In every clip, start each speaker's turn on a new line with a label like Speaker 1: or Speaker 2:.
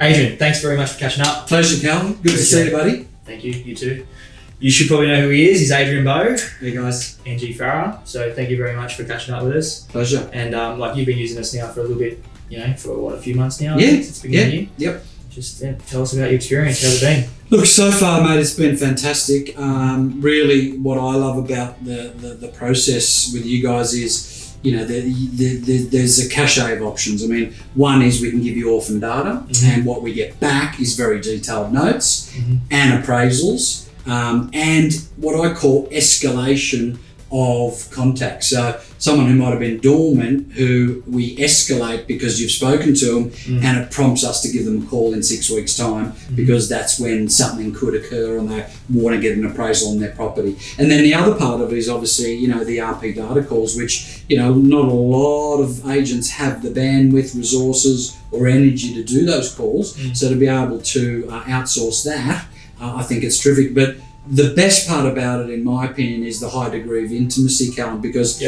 Speaker 1: Adrian, thanks very much for catching up.
Speaker 2: Pleasure, Calvin. Good to see you, buddy.
Speaker 1: Thank you. You too. You should probably know who he is. He's Adrian Bo.
Speaker 2: Hey, guys.
Speaker 1: NG Farah. So thank you very much for catching up with us.
Speaker 2: Pleasure.
Speaker 1: And you've been using us now for a little bit, for a few months now.
Speaker 2: Yeah.
Speaker 1: Since the beginning of the year.
Speaker 2: Yep.
Speaker 1: Just tell us about your experience. How's it been?
Speaker 2: Look, so far, mate, it's been fantastic. Really, what I love about the process with you guys is, there's a cache of options. I mean, one is we can give you orphan data, and what we get back is very detailed notes and appraisals, and what I call escalation of contacts. So someone who might have been dormant, who we escalate because you've spoken to them, and it prompts us to give them a call in 6 weeks' time, because that's when something could occur and they want to get an appraisal on their property. And then the other part of it is obviously, the RP data calls, which, not a lot of agents have the bandwidth, resources or energy to do those calls. So to be able to outsource that, I think it's terrific. But the best part about it, in my opinion, is the high degree of intimacy, Callum, because,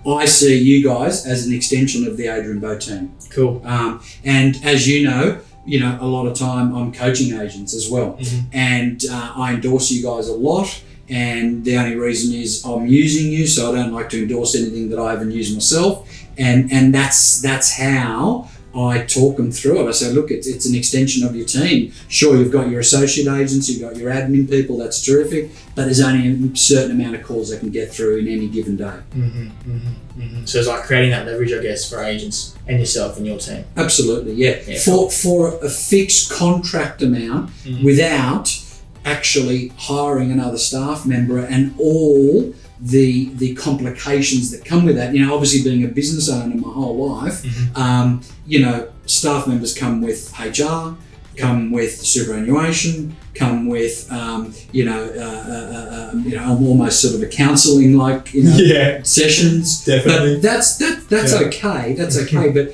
Speaker 2: I see you guys as an extension of the Adrian Bo team.
Speaker 1: Cool.
Speaker 2: And as you know, a lot of time I'm coaching agents as well. And I endorse you guys a lot. And the only reason is I'm using you, so I don't like to endorse anything that I haven't used myself. And that's how I talk them through it. I say, look, it's an extension of your team. Sure, you've got your associate agents, you've got your admin people, that's terrific, but there's only a certain amount of calls they can get through in any given day.
Speaker 1: So it's like creating that leverage, I guess, for agents and yourself and your team.
Speaker 2: Absolutely, yeah. For a fixed contract amount without actually hiring another staff member and all the complications that come with that. Obviously being a business owner my whole life, staff members come with HR, come with superannuation, come with almost sort of a counselling sessions.
Speaker 1: Definitely.
Speaker 2: But that's okay. That's okay. But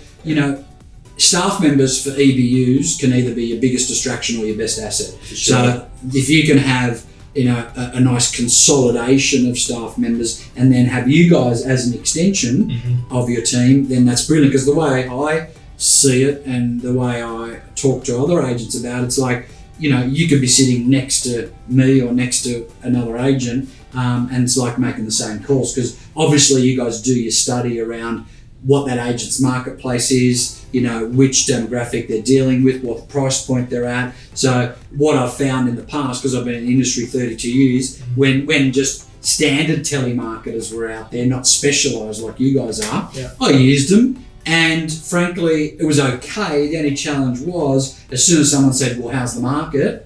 Speaker 2: staff members for EBUs can either be your biggest distraction or your best asset.
Speaker 1: Sure.
Speaker 2: So if you can have a nice consolidation of staff members and then have you guys as an extension of your team, then that's brilliant. Because the way I see it and the way I talk to other agents about it, it's like, you could be sitting next to me or next to another agent, and it's like making the same calls, because obviously you guys do your study around what that agent's marketplace is, which demographic they're dealing with, what price point they're at. So what I've found in the past, because I've been in the industry 32 years, when just standard telemarketers were out there, not specialised like you guys are, I used them, and frankly, it was okay. The only challenge was, as soon as someone said, well, how's the market?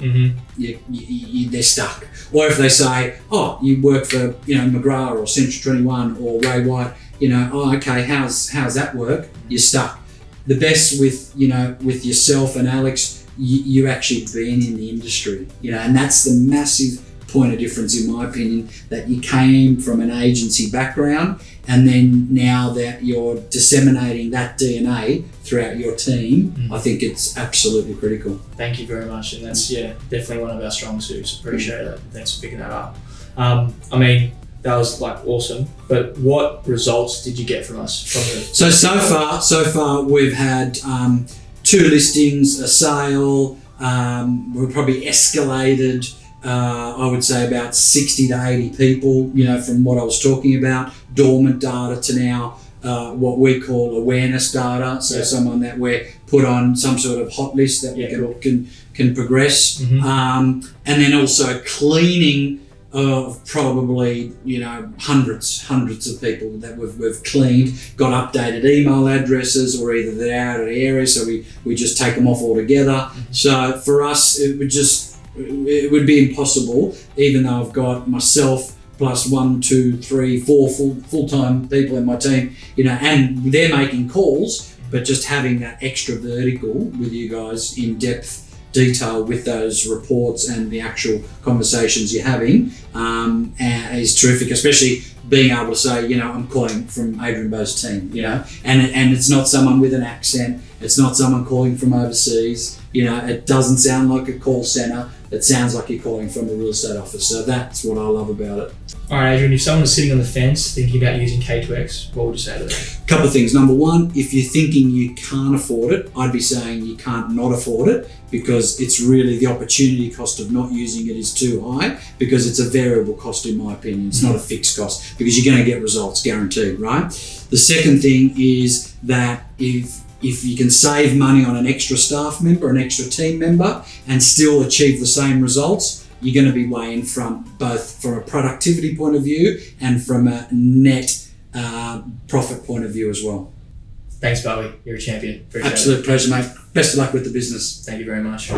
Speaker 2: They're stuck. Or if they say, oh, you work for McGrath or Central 21 or Ray White, okay, how's that work? You're stuck. The best with yourself and Alex, you actually been in the industry, and that's the massive point of difference, in my opinion, that you came from an agency background, and then now that you're disseminating that DNA throughout your team, I think it's absolutely critical.
Speaker 1: Thank you very much, and that's definitely one of our strong suits. Appreciate it. Thanks for picking that up. That was awesome. But what results did you get from us?
Speaker 2: So far we've had 2 listings, a sale. We've probably escalated, I would say about 60 to 80 people, from what I was talking about, dormant data to now what we call awareness data. So someone that we're put on some sort of hot list that we can progress. And then also cleaning of probably hundreds of people that we've cleaned, got updated email addresses, or either they're out of the area, so we just take them off altogether. So for us, it would be impossible, even though I've got myself plus 1, 2, 3, 4 full-time people in my team, and they're making calls, but just having that extra vertical with you guys in depth detail with those reports and the actual conversations you're having is terrific, especially being able to say, I'm calling from Adrian Bo's team, and it's not someone with an accent, it's not someone calling from overseas, It doesn't sound like a call center. It sounds like you're calling from a real estate office. So that's what I love about it.
Speaker 1: All right, Adrian, if someone was sitting on the fence thinking about using K2X, what would you say to them?
Speaker 2: A couple of things. Number one, if you're thinking you can't afford it, I'd be saying you can't not afford it, because it's really the opportunity cost of not using it is too high, because it's a variable cost in my opinion. It's not a fixed cost, because you're going to get results guaranteed, right? The second thing is that if you can save money on an extra staff member, an extra team member, and still achieve the same results, you're going to be weighing from both from a productivity point of view and from a net profit point of view as well.
Speaker 1: Thanks, Bowie. You're a champion. Appreciate
Speaker 2: Absolute
Speaker 1: it.
Speaker 2: pleasure, mate. Best of luck with the business.
Speaker 1: Thank you very much.